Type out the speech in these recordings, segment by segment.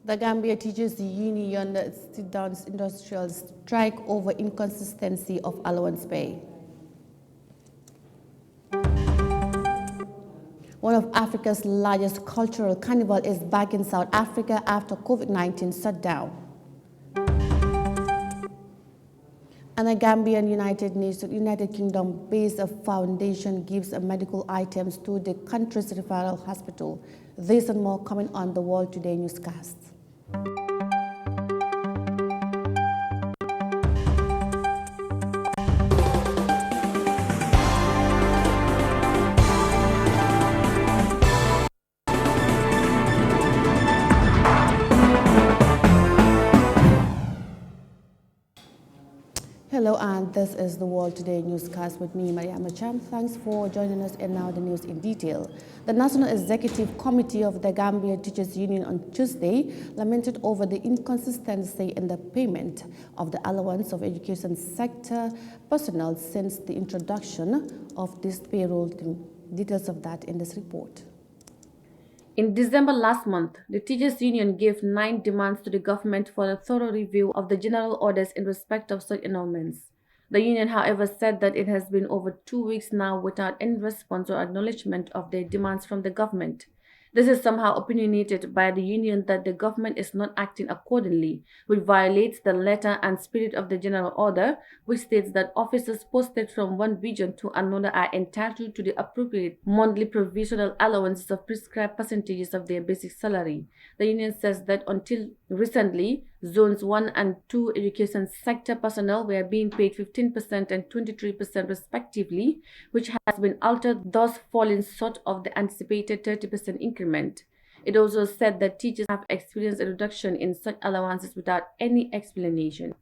The Gambia Teachers Union sit down industrial strike over inconsistency of allowance pay. One of Africa's largest cultural carnival is back in South Africa after COVID-19 shutdown. And the Gambian United Kingdom-based foundation gives medical items to the country's referral hospital. This and more coming on the World Today newscast. Hello, and this is the World Today newscast with me, Yahya Jammeh. Thanks for joining us, and now the news in detail. The National Executive Committee of the Gambia Teachers Union on Tuesday lamented over the inconsistency in the payment of the allowance of education sector personnel since the introduction of this payroll. Details of that in this report. In December last month, the Teachers Union gave 9 demands to the government for a thorough review of the general orders in respect of such annulments. The union, however, said that it has been over 2 weeks now without any response or acknowledgement of their demands from the government. This is somehow opinionated by the union that the government is not acting accordingly, which violates the letter and spirit of the general order, which states that officers posted from one region to another are entitled to the appropriate monthly provisional allowances of prescribed percentages of their basic salary. The union says that until recently, Zones 1 and 2 education sector personnel were being paid 15% and 23% respectively, which has been altered, thus falling short of the anticipated 30% increment. It also said that teachers have experienced a reduction in such allowances without any explanation.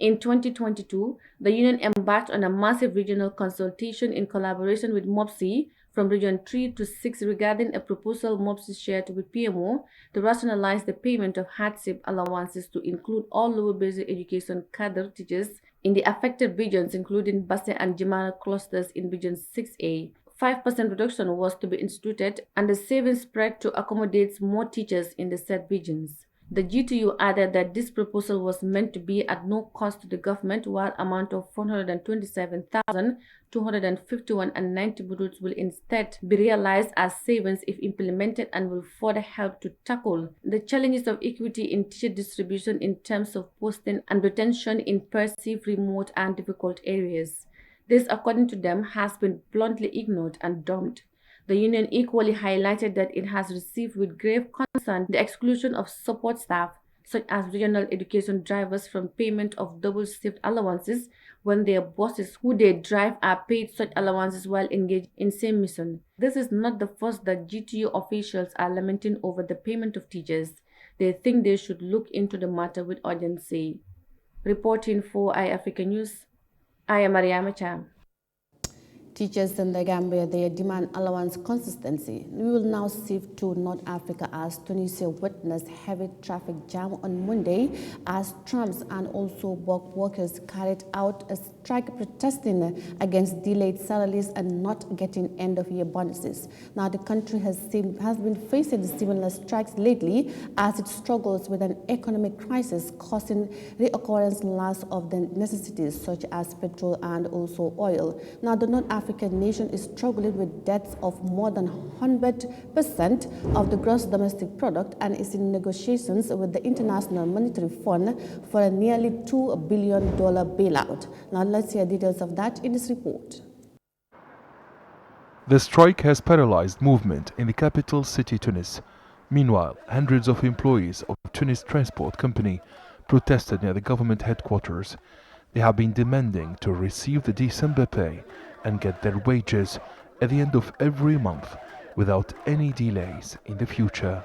In 2022, the union embarked on a massive regional consultation in collaboration with MOPSI from Region 3 to 6 regarding a proposal MOPSI shared with PMO to rationalize the payment of hardship allowances to include all lower basic education cadre teachers in the affected regions, including Basse and Jimara clusters in Region 6A. 5% reduction was to be instituted and the savings spread to accommodate more teachers in the said regions. The GTU added that this proposal was meant to be at no cost to the government, while amount of 427,251.90 buduts will instead be realized as savings if implemented and will further help to tackle the challenges of equity in teacher distribution in terms of posting and retention in perceived remote and difficult areas. This, according to them, has been bluntly ignored and dumped. The union equally highlighted that it has received with grave concern the exclusion of support staff, such as regional education drivers, from payment of double shift allowances when their bosses who they drive are paid such allowances while engaged in same mission. This is not the first that GTU officials are lamenting over the payment of teachers. They think they should look into the matter with urgency. Reporting for Eyeafrica News, I am Yahya Jammeh. Teachers in the Gambia, they demand allowance consistency. We will now shift to North Africa as Tunisia witnessed heavy traffic jam on Monday as trams and also bulk workers carried out a strike protesting against delayed salaries and not getting end-of-year bonuses. Now, the country has been facing similar strikes lately as it struggles with an economic crisis causing reoccurrence loss of the necessities such as petrol and also oil. Now, the North African nation is struggling with debts of more than 100% of the gross domestic product and is in negotiations with the International Monetary Fund for a nearly $2 billion bailout. Now let's hear details of that in this report. The strike has paralyzed movement in the capital city Tunis. Meanwhile, hundreds of employees of Tunis Transport Company protested near the government headquarters. They have been demanding to receive the December pay and get their wages at the end of every month without any delays in the future.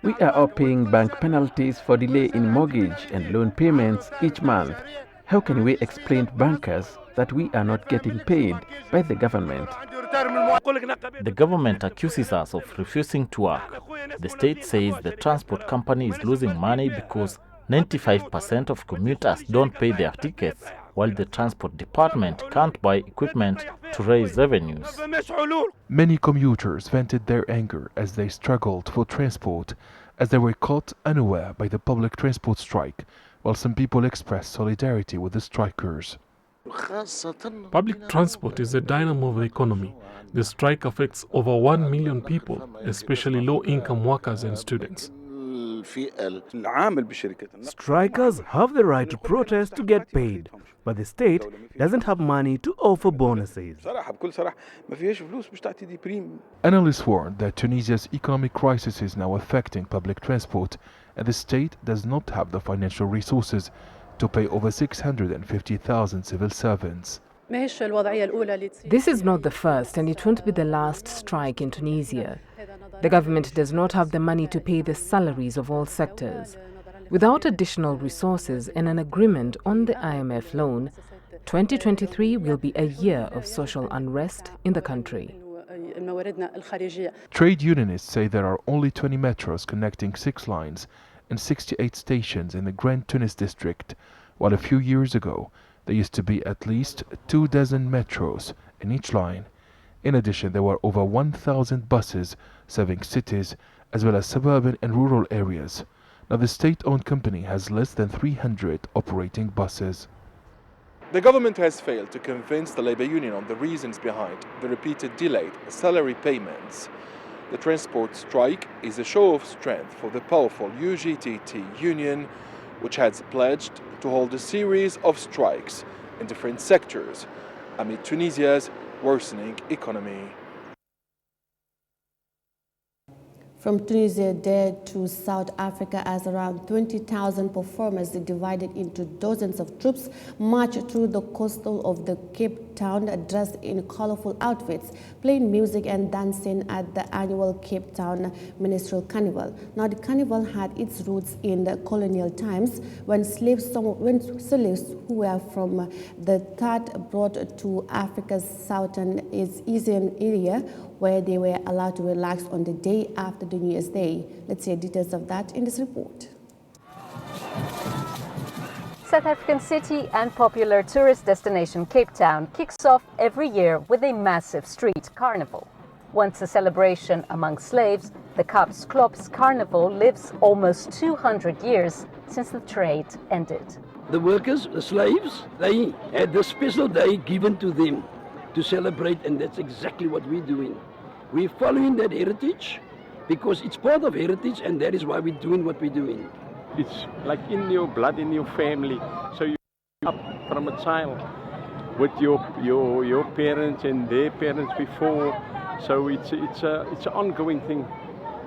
We are all paying bank penalties for delay in mortgage and loan payments each month. How can we explain to bankers that we are not getting paid by the government? The government accuses us of refusing to work. The state says the transport company is losing money because 95% of commuters don't pay their tickets, while the transport department can't buy equipment to raise revenues. Many commuters vented their anger as they struggled for transport as they were caught unaware by the public transport strike, while some people expressed solidarity with the strikers. Public transport is the dynamo of the economy. The strike affects over 1 million people, especially low-income workers and students. Strikers have the right to protest to get paid, but the state doesn't have money to offer bonuses. Analysts warn that Tunisia's economic crisis is now affecting public transport, and the state does not have the financial resources to pay over 650,000 civil servants. This is not the first, and it won't be the last strike in Tunisia. The government does not have the money to pay the salaries of all sectors. Without additional resources and an agreement on the IMF loan, 2023 will be a year of social unrest in the country. Trade unionists say there are only 20 metros connecting 6 lines and 68 stations in the Grand Tunis district, while a few years ago there used to be at least 24 metros in each line. In addition, there were over 1,000 buses serving cities as well as suburban and rural areas. Now the state-owned company has less than 300 operating buses. The government has failed to convince the labor union on the reasons behind the repeated delayed salary payments. The transport strike is a show of strength for the powerful UGTT union, which has pledged to hold a series of strikes in different sectors amid Tunisia's worsening economy. From Tunisia there to South Africa, as around 20,000 performers divided into dozens of troops marched through the coastal of the Cape Town dressed in colorful outfits, playing music and dancing at the annual Cape Town Minstrel Carnival. Now the carnival had its roots in the colonial times when slaves who were from the third brought to Africa's southern eastern area, where they were allowed to relax on the day after the New Year's Day. Let's hear details of that in this report. South African city and popular tourist destination Cape Town kicks off every year with a massive street carnival. Once a celebration among slaves, the Kaapsklops Carnival lives almost 200 years since the trade ended. The workers, the slaves, they had this special day given to them to celebrate, and that's exactly what we're doing. We're following that heritage because it's part of heritage, and that is why we're doing what we're doing. It's like in your blood, in your family. So you up from a child with your parents and their parents before. So it's an ongoing thing,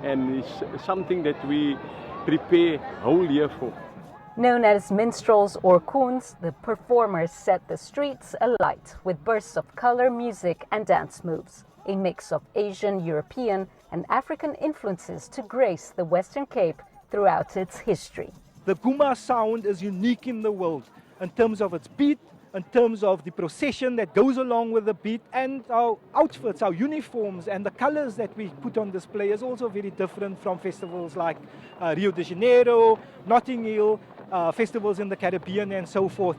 and it's something that we prepare whole year for. Known as minstrels or coons, the performers set the streets alight with bursts of color, music and dance moves, a mix of Asian, European and African influences to grace the Western Cape throughout its history. The Guma sound is unique in the world in terms of its beat, in terms of the procession that goes along with the beat, and our outfits, our uniforms and the colors that we put on display is also very different from festivals like Rio de Janeiro, Notting Hill, festivals in the Caribbean and so forth.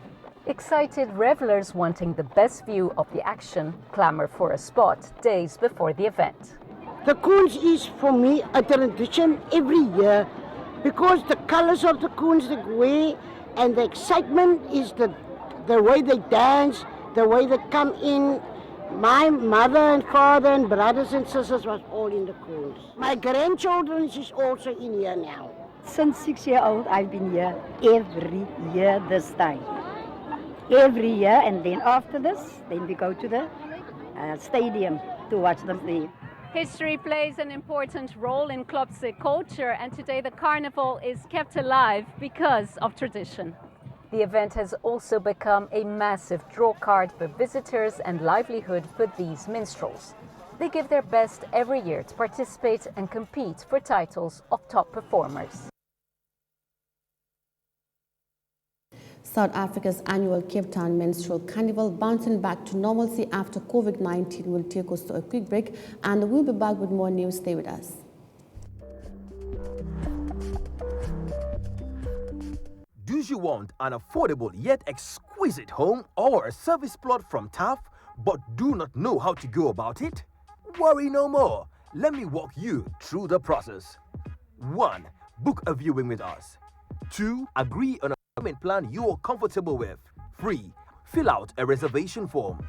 Excited revelers wanting the best view of the action clamor for a spot days before the event. The coons is for me a tradition every year because the colors of the coons they wear and the excitement is the way they dance, the way they come in. My mother and father and brothers and sisters was all in the coons. My grandchildren is also in here now. Since 6 years old, I've been here every year this time. Every year, and then after this, then we go to the stadium to watch them play. History plays an important role in Klopse culture, and today the carnival is kept alive because of tradition. The event has also become a massive draw card for visitors and livelihood for these minstrels. They give their best every year to participate and compete for titles of top performers. South Africa's annual Cape Town Minstrel Carnival bouncing back to normalcy after COVID-19 will take us to a quick break, and we'll be back with more news. Stay with us. Do you want an affordable yet exquisite home or a service plot from TAF but do not know how to go about it? Worry no more. Let me walk you through the process. 1. Book a viewing with us. 2. Agree on a payment plan you are comfortable with. 3. Fill out a reservation form.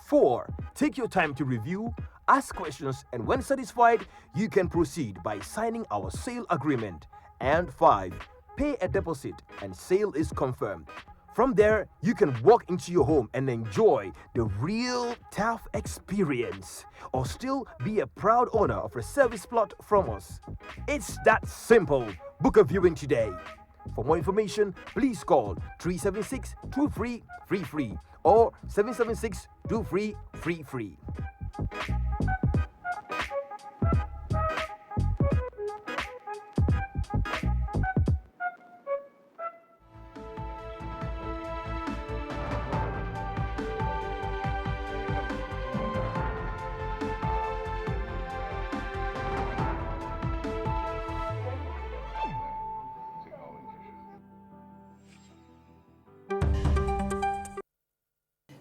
4. Take your time to review, ask questions, and when satisfied, you can proceed by signing our sale agreement. And 5. Pay a deposit and sale is confirmed. From there, you can walk into your home and enjoy the real tough experience, or still be a proud owner of a service plot from us. It's that simple. Book a viewing today. For more information, please call 376-2333 or 776-2333.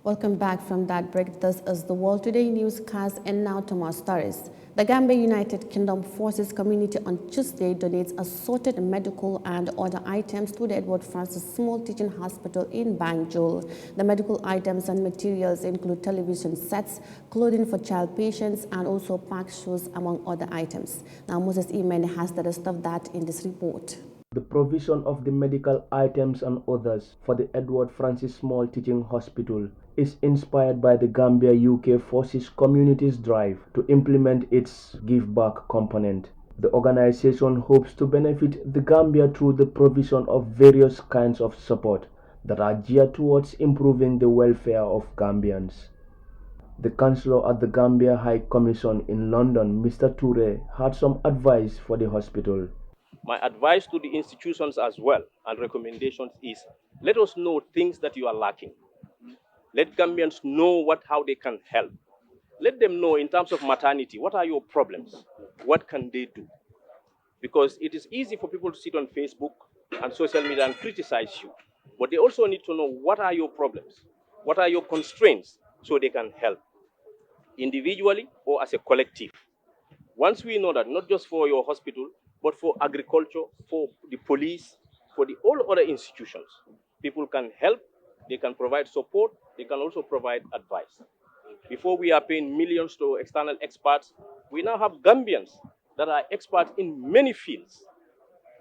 Welcome back from that break. This is the World Today newscast, and now to more stories. The Gambia United Kingdom Forces community on Tuesday donates assorted medical and other items to the Edward Francis Small Teaching Hospital in Banjul. The medical items and materials include television sets, clothing for child patients, and also packed shoes, among other items. Now, Moses Imen has the rest of that in this report. The provision of the medical items and others for the Edward Francis Small Teaching Hospital is inspired by the Gambia UK Forces community's drive to implement its give back component. The organization hopes to benefit the Gambia through the provision of various kinds of support that are geared towards improving the welfare of Gambians. The Chancellor at the Gambia High Commission in London, Mr. Toure, had some advice for the hospital. My advice to the institutions as well and recommendations is, let us know things that you are lacking. Let Gambians know how they can help. Let them know in terms of maternity, what are your problems? What can they do? Because it is easy for people to sit on Facebook and social media and criticize you. But they also need to know what are your problems? What are your constraints so they can help individually or as a collective. Once we know that, not just for your hospital, but for agriculture, for the police, for all other institutions, people can help, they can provide support, they can also provide advice. Before we are paying millions to external experts, we now have Gambians that are experts in many fields.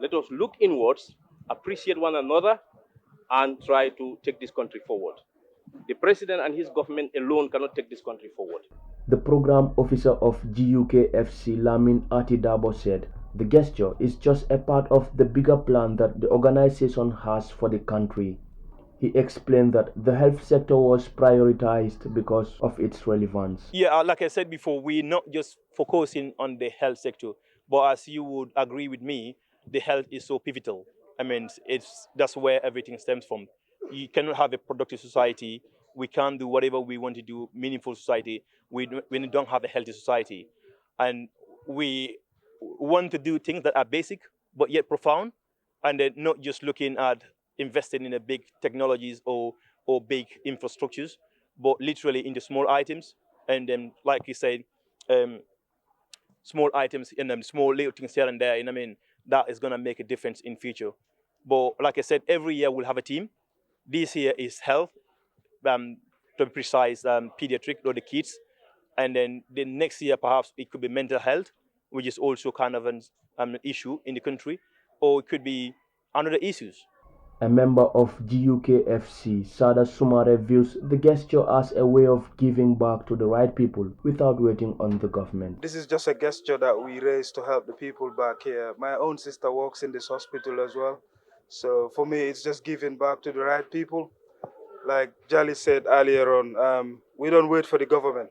Let us look inwards, appreciate one another, and try to take this country forward. The president and his government alone cannot take this country forward. The program officer of GUKFC, Lamin Atidabo, said the gesture is just a part of the bigger plan that the organization has for the country. He explained that the health sector was prioritized because of its relevance. Yeah, like I said before, we're not just focusing on the health sector, but as you would agree with me, the health is so pivotal. I mean, that's where everything stems from. You cannot have a productive society. We can't do whatever we want to do, meaningful society, when we don't have a healthy society. And we want to do things that are basic, but yet profound, and then not just looking at investing in the big technologies or big infrastructures, but literally in the small items. And then, like you said, small items and small little things here and there, that is going to make a difference in future. But like I said, every year we'll have a team. This year is health, to be precise, pediatric or the kids. And then the next year, perhaps it could be mental health, which is also kind of an issue in the country, or it could be another issues. A member of GUKFC, Sada Sumare, views the gesture as a way of giving back to the right people without waiting on the government. This is just a gesture that we raise to help the people back here. My own sister works in this hospital as well. So for me, it's just giving back to the right people. Like Jali said earlier on, we don't wait for the government.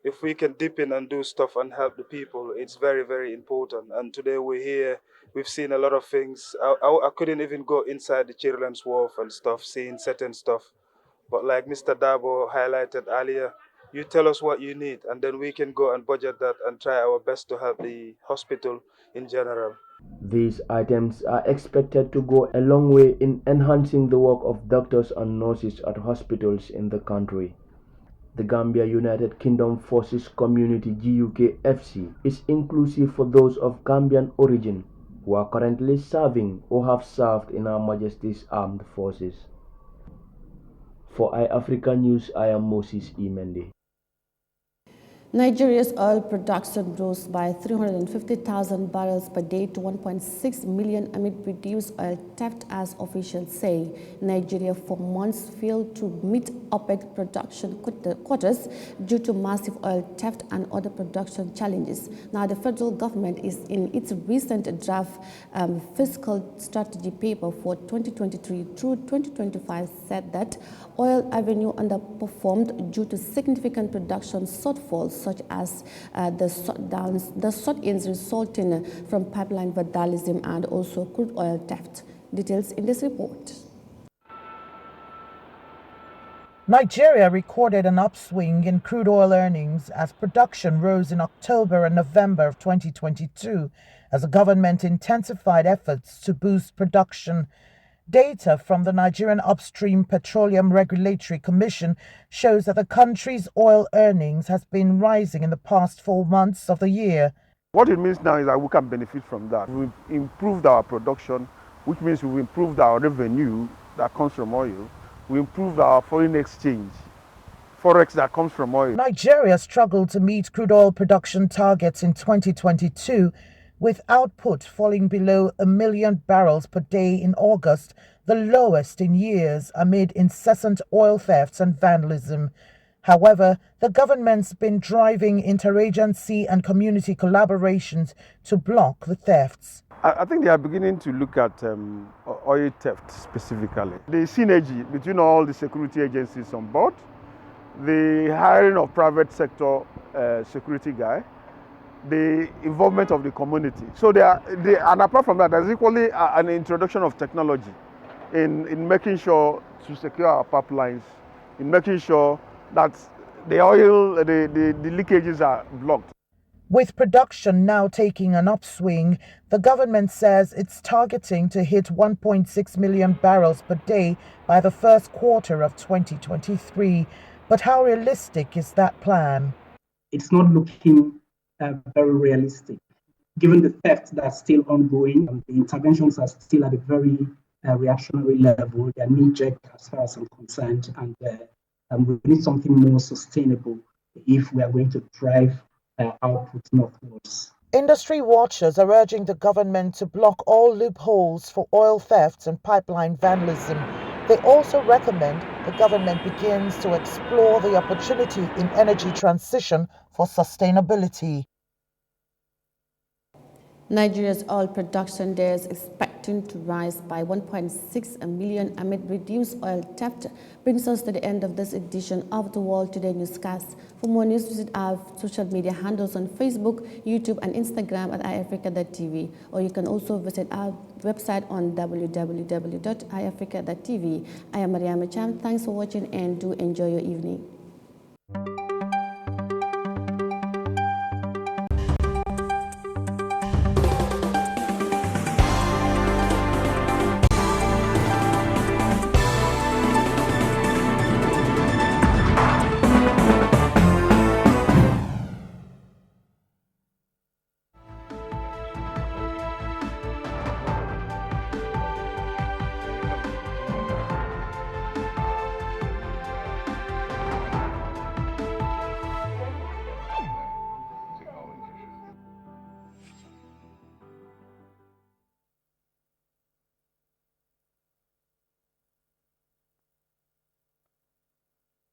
If we can dip in and do stuff and help the people, it's very, very important. And today we're here. We've seen a lot of things. I couldn't even go inside the children's wharf and stuff, seeing certain stuff. But like Mr. Dabo highlighted earlier, you tell us what you need, and then we can go and budget that and try our best to help the hospital in general. These items are expected to go a long way in enhancing the work of doctors and nurses at hospitals in the country. The Gambia United Kingdom Forces Community GUKFC is inclusive for those of Gambian origin who are currently serving or have served in Her Majesty's Armed Forces. For Eyeafrica News, I am Moses Imende. Nigeria's oil production rose by 350,000 barrels per day to 1.6 million amid reduced oil theft, as officials say. Nigeria for months failed to meet OPEC production quotas due to massive oil theft and other production challenges. Now, the federal government is in its recent draft fiscal strategy paper for 2023 through 2025 said that oil revenue underperformed due to significant production shortfalls, such as the shut-ins resulting from pipeline vandalism and also crude oil theft. Details in this report. Nigeria recorded an upswing in crude oil earnings as production rose in October and November of 2022 as the government intensified efforts to boost production. Data from the Nigerian Upstream Petroleum Regulatory Commission shows that the country's oil earnings has been rising in the past 4 months of the year. What it means now is that we can benefit from that. We've improved our production, which means we've improved our revenue that comes from oil. We improved our foreign exchange, forex that comes from oil. Nigeria struggled to meet crude oil production targets in 2022, with output falling below 1 million barrels per day in August, the lowest in years amid incessant oil thefts and vandalism. However, the government's been driving interagency and community collaborations to block the thefts. I think they are beginning to look at oil theft specifically. The synergy between all the security agencies on board, the hiring of private sector security guy, the involvement of the community. So and apart from that, there's equally an introduction of technology in making sure to secure our pipelines, in making sure that the oil, the leakages are blocked. With production now taking an upswing, the government says it's targeting to hit 1.6 million barrels per day by the first quarter of 2023. But how realistic is that plan? It's not looking very realistic. Given the theft that's still ongoing, the interventions are still at a very reactionary level. They're knee-jerk as far as I'm concerned, and we need something more sustainable if we are going to drive output northwards. Industry watchers are urging the government to block all loopholes for oil thefts and pipeline vandalism. They also recommend the government begins to explore the opportunity in energy transition for sustainability. Nigeria's oil production there is expecting to rise by 1.6 million amid reduced oil theft. Brings us to the end of this edition of the World Today newscast. For more news, visit our social media handles on Facebook, YouTube, and Instagram at Eyeafrica.tv. Or you can also visit our website on www.eyeafrica.tv. I am Yahya Jammeh. Thanks for watching and do enjoy your evening.